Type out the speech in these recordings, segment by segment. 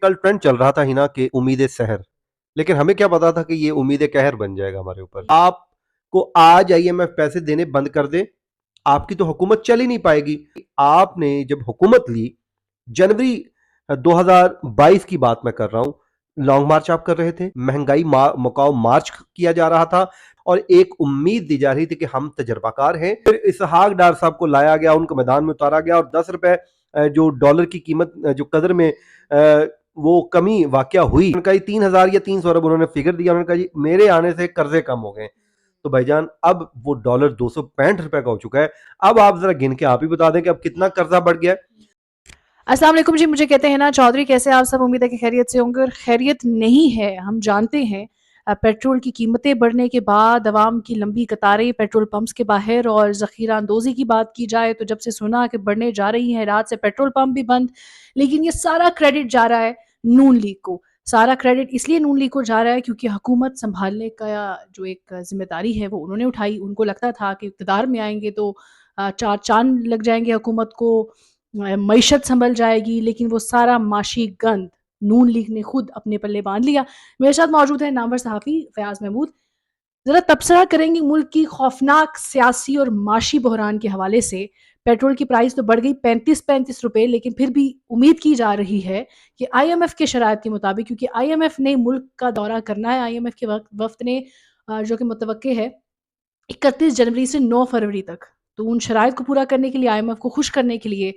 कल ट्रेंड चल रहा था हिना के उम्मीदें सहर, लेकिन हमें क्या पता था कि ये उम्मीदें कहर बन जाएगा हमारे ऊपर। आपको आज आईएमएफ पैसे देने बंद कर दे, आपकी तो हुकूमत चल ही नहीं पाएगी। आपने जब हुकूमत ली जनवरी 2022 की बात मैं कर रहा हूं, लॉन्ग मार्च आप कर रहे थे, महंगाई मुकाओ मार्च किया जा रहा था और एक उम्मीद दी जा रही थी कि हम तजर्बाकार हैं। फिर इसहाक डार साहब को लाया गया, उनको मैदान में उतारा गया और 10 रुपए जो डॉलर की कीमत जो कदर में वो कमी वाकया हुई, उनका 3,000 या 300 अरब उन्होंने फिगर दिया। उन्होंने कहा जी मेरे आने से कर्जे कम हो गए। तो भाईजान अब वो डॉलर 265 रुपए का हो चुका है। अब आप जरा गिन के आप ही बता दें कि अब कितना कर्जा बढ़ गया है। अस्सलाम वालेकुम जी, मुझे कहते हैं ना चौधरी, कैसे आप सब? उम्मीद है कि खैरियत से होंगे और खैरियत नहीं है हम जानते हैं। पेट्रोल की कीमतें बढ़ने के बाद आवाम की लंबी कतारें पेट्रोल पंप्स के बाहर, और ज़ख़ीरा अंदोज़ी की बात की जाए तो जब से सुना कि बढ़ने जा रही है, रात से पेट्रोल पंप भी बंद। लेकिन ये सारा क्रेडिट जा रहा है नून लीग को। सारा क्रेडिट इसलिए नून लीग को जा रहा है क्योंकि हुकूमत संभालने का जो एक ज़िम्मेदारी है वो उन्होंने उठाई। उनको लगता था कि इक़्तिदार में आएंगे तो चार चाँद लग जाएंगे हुकूमत को, मईशत संभल जाएगी, लेकिन वो सारा माशी गंद नून लीग ने खुद अपने पल्ले बांध लिया। मेरे साथ मौजूद है नामवर सहाफ़ी फयाज महमूद। ज़रा तबसरा करेंगे मुल्क की खौफनाक सियासी और माशी बहरान के हवाले से। पेट्रोल की प्राइस तो बढ़ गई 35-35 रुपए, लेकिन फिर भी उम्मीद की जा रही है कि आईएमएफ के शराइत के मुताबिक, क्योंकि आईएमएफ ने मुल्क का दौरा करना है, आईएमएफ के वफ्द ने जो कि मुतवक्के है 31 जनवरी से 9 फरवरी तक, तो उन शराइत को पूरा करने के लिए, आईएमएफ को खुश करने के लिए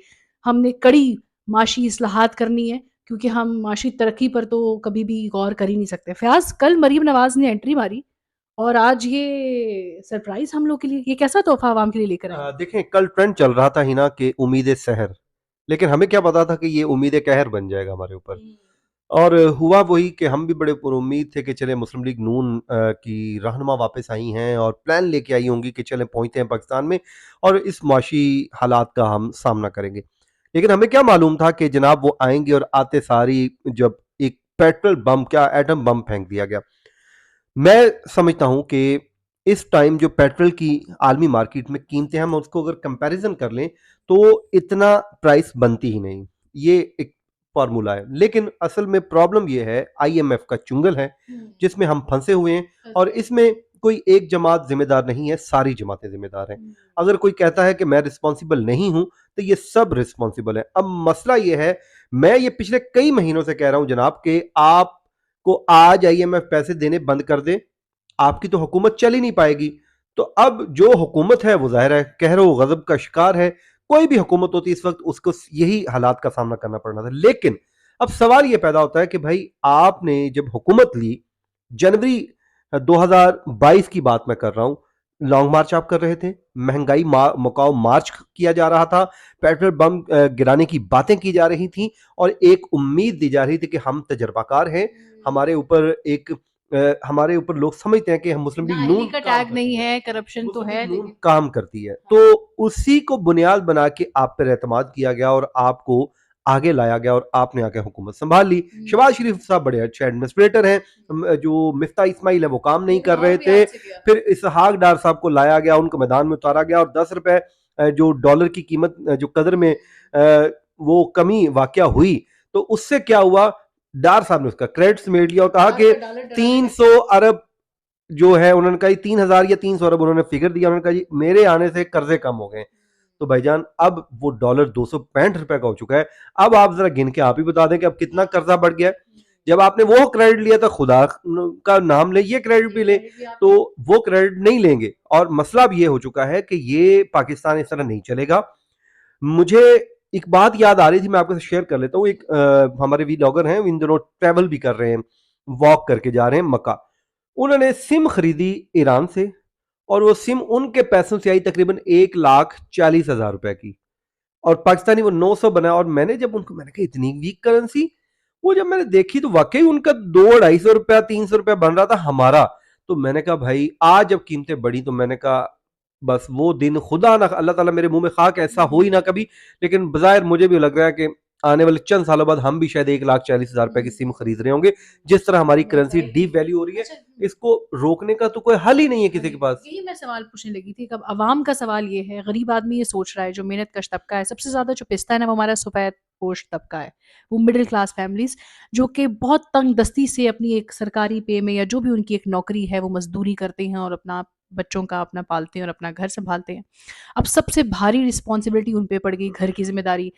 हमने कड़ी माशी इस्लाहात करनी है, क्योंकि हम माशी तरक्की पर तो कभी भी गौर कर ही नहीं सकते। फयाज, कल मरीम नवाज ने एंट्री मारी और आज ये सरप्राइज हम लोग के लिए, ये कैसा तोहफा आवाम के लिए लेकर आई? देखें कल ट्रेंड चल रहा था हिना के उम्मीदें सहर, लेकिन हमें क्या पता था कि ये उम्मीदें कहर बन जाएगा हमारे ऊपर। और हुआ वही कि हम भी बड़े पुरुम्मीद थे कि चले मुस्लिम लीग नून की रहनुमा वापस आई हैं और प्लान लेके आई होंगी कि चले पहुंचते हैं पाकिस्तान में और इस मुआशी हालात का हम सामना करेंगे। लेकिन हमें क्या मालूम था कि जनाब वो आएंगे और आते सारी जब एक पेट्रोल बम, क्या एटम बम फेंक दिया गया। मैं समझता हूं कि इस टाइम जो पेट्रोल की आलमी मार्केट में कीमतें, हम उसको अगर कंपैरिजन कर लें तो इतना प्राइस बनती ही नहीं। ये एक फार्मूला है, लेकिन असल में प्रॉब्लम ये है आईएमएफ का चुंगल है जिसमें हम फंसे हुए हैं और इसमें कोई एक जमात जिम्मेदार नहीं है, सारी जमातें जिम्मेदार हैं। अगर कोई कहता है कि मैं रिस्पॉन्सिबल नहीं हूं तो ये सब रिस्पॉन्सिबल है। अब मसला ये है, मैं ये पिछले कई महीनों से कह रहा हूं जनाब कि आपको आज आईएमएफ पैसे देने बंद कर दे, आपकी तो हुकूमत चल ही नहीं पाएगी। तो अब जो हुकूमत है वो जाहिर है कहरो गजब का शिकार है। कोई भी हुकूमत होती इस वक्त उसको यही हालात का सामना करना पड़ना था। लेकिन अब सवाल ये पैदा होता है कि भाई आपने जब हुकूमत ली जनवरी 2022 की बात मैं कर रहा हूं, लॉन्ग मार्च आप कर रहे थे, महंगाई मुकाओ मार्च किया जा रहा था, पेट्रोल बम गिराने की बातें की जा रही थी और एक उम्मीद दी जा रही थी कि हम तजर्बाकार हैं, हमारे ऊपर हमारे ऊपर लोग समझते हैं कि हम मुस्लिम लीग नून का काम टैग करती नहीं है, है, करप्शन तो मुस्लिम है, लीग नून लेकिन काम करती है। तो उसी को बुनियाद बना के आप पर एतमाद किया गया और आपको आगे लाया गया और आपने आके हुकूमत संभाल ली। शहबाज शरीफ साहब बड़े अच्छे एडमिनिस्ट्रेटर हैं, जो मिफ्ता इस्माइल है वो काम नहीं कर रहे थे। फिर इसहाक डार साहब को लाया गया, उनको मैदान में उतारा गया और 10 रुपए जो डॉलर की कीमत जो कदर में वो कमी वाकया हुई, तो उससे क्या हुआ, डार साहब ने उसका क्रेडिट समेट लिया और कहा कि 300 अरब जो है, उन्होंने कहा 3,000 या 300 अरब उन्होंने फिगर दिया। उन्होंने कहा जी मेरे आने से कर्जे कम हो गए। तो भाईजान अब वो डॉलर 265 रुपए का हो चुका है। अब आप जरा गिन के आप ही बता दें कि अब कितना कर्जा बढ़ गया है। जब आपने वो क्रेडिट लिया था, खुदा का नाम ले, ये क्रेडिट भी ले, तो वो क्रेडिट नहीं लेंगे। और मसला अब ये हो चुका है कि ये पाकिस्तान इस तरह नहीं चलेगा। मुझे एक बात याद आ रही थी, मैं आपके साथ शेयर कर लेता हूँ। एक हमारे वीलॉगर हैं, इन दिनों ट्रैवल भी कर रहे हैं, वॉक करके जा रहे हैं मक्का। उन्होंने सिम खरीदी ईरान से और वो सिम उनके पैसों से आई तकरीबन 1,40,000 रुपए की, और पाकिस्तानी वो 900 बना। और मैंने जब उनको, मैंने कहा इतनी वीक करेंसी, वो जब मैंने देखी तो वाकई उनका 200-250 रुपया 300 रुपया बन रहा था हमारा। तो मैंने कहा भाई आज जब कीमतें बढ़ी तो मैंने कहा बस वो दिन, खुदा ना अल्लाह ताला मेरे मुंह में खाक, ऐसा हो ही ना कभी। लेकिन बज़ाहिर मुझे भी लग रहा है कि आने वाले चंद सालों बाद हम भी शायद 1,40,000 रुपए की सिम खरीद रहे होंगे। जिस तरह हमारी करेंसी डीप वैल्यू हो रही है, इसको रोकने का तो कोई हल ही नहीं है किसी के पास। यही मैं सवाल पूछने लगी थी। कब आवाम का सवाल ये है, गरीब आदमी ये सोच रहा है, जो मेहनत कश तबका है, सबसे ज्यादा जो पिसता है ना वो हमारा सफेद पोश तबका है, वो मिडिल क्लास फैमिलीज जो कि बहुत तंग दस्ती से अपनी एक सरकारी पे में या जो भी उनकी एक नौकरी है वो मजदूरी करते हैं और अपना बच्चों का अपना पालते हैं और अपना घर संभालते हैं। अब सबसे भारी रिस्पॉन्सिबिलिटी उन पे पड़ गई, घर की जिम्मेदारी।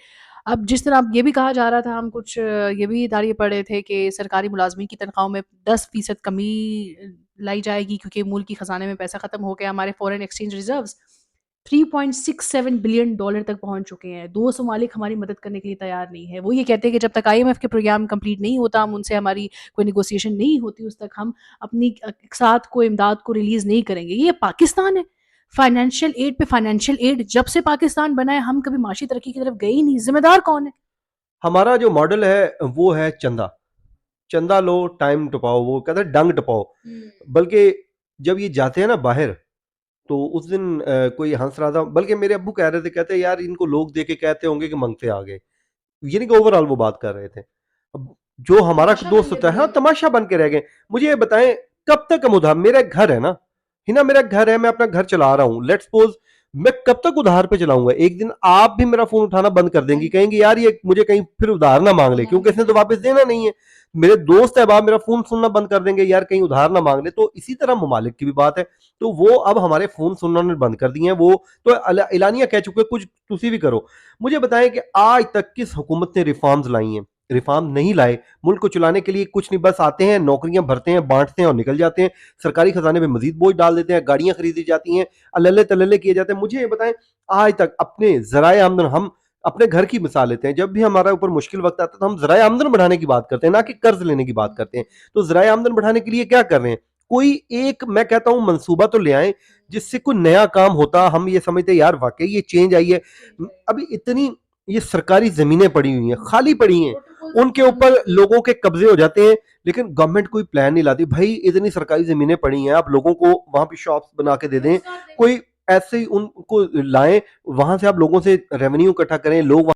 अब जिस तरह अब ये भी कहा जा रहा था, हम कुछ ये भी दायरे पड़े थे कि सरकारी मुलाजमी की तनख्वाहों में 10% कमी लाई जाएगी क्योंकि मुल्क की खजाने में पैसा खत्म हो गया। हमारे foreign exchange reserves 3.67 billion dollar तक पहुंच चुके हैं। 2 ममालिक हमारी मदद करने के लिए तैयार नहीं है। वो ये कहते हैं कि जब तक IMF के प्रोग्राम कंप्लीट नहीं होता, हम उनसे हमारी कोई नेगोशिएशन नहीं होती, उस तक हम अपनी साथ को इमदाद को रिलीज नहीं करेंगे। ये पाकिस्तान है, फाइनेंशियल एड पे फाइनेंशियल एड। जब से पाकिस्तान बना है हम कभी माशी तरक्की की तरफ गए ही नहीं। जिम्मेदार कौन है? हमारा जो मॉडल है वो है चंदा, चंदा लो टाइम टपाओ, वो कहते हैं डंग टपाओ। बल्कि जब ये जाते हैं ना बाहर, तो उस दिन कोई हंस रहा था, बल्कि मेरे अब्बू कह रहे थे, कहते हैं यार इनको लोग देख के कहते होंगे कि मंगते आ गए। ये नहीं कि ओवरऑल वो बात कर रहे थे। अब जो हमारा तमाशा बन दोस्त के होता रह है, हाँ गए। तमाशा बन के रह गए। मुझे ये बताएं, कब तक हम उधार, मेरा एक घर है ना, हिना मेरा घर है, मैं अपना घर चला रहा हूँ, लेट्स सपोज मैं कब तक उधार पे चलाऊंगा? एक दिन आप भी मेरा फोन उठाना बंद कर देंगी, कहेंगी यार ये मुझे कहीं फिर उधार ना मांग ले, क्योंकि इसने तो वापस देना नहीं है। मेरे दोस्त है, आप मेरा फोन सुनना बंद कर देंगे, यार कहीं उधार ना मांग ले। तो इसी तरह ममालिक की भी बात है। तो वो अब हमारे फोन सुनना बंद कर दिए हैं। वो तो एलानिया कह चुके कुछ तुसी भी करो। मुझे बताएं कि आज तक किस हुकूमत ने रिफॉर्म्स लाई हैं? रिफॉर्म नहीं लाए। मुल्क को चलाने के लिए कुछ नहीं, बस आते हैं, नौकरियां भरते हैं, बांटते हैं और निकल जाते हैं। सरकारी खजाने में मजीद बोझ डाल देते हैं, गाड़ियां खरीदी जाती हैं, अल्ले तल्ले किए जाते हैं। मुझे ये बताएं, आज तक अपने जराए आमदन, हम अपने घर की मिसाल लेते हैं, जब भी हमारे ऊपर मुश्किल वक्त आता है तो हम जराए आमदन बढ़ाने की बात करते हैं, ना कि कर्ज लेने की बात करते हैं। तो जराए आमदन बढ़ाने के लिए क्या कर रहे हैं? कोई एक, मैं कहता हूं, मंसूबा तो ले आए जिससे कोई नया काम होता, हम ये समझते हैं यार वाकई ये चेंज आई है। अभी इतनी ये सरकारी जमीनें पड़ी हुई हैं, खाली पड़ी हैं, उनके ऊपर लोगों के कब्जे हो जाते हैं, लेकिन गवर्नमेंट कोई प्लान नहीं लाती। भाई इतनी सरकारी जमीनें पड़ी हैं, आप लोगों को वहां पे शॉप्स बना के दे दें, कोई ऐसे ही उनको लाएं, वहां से आप लोगों से रेवेन्यू इकट्ठा करें, लोग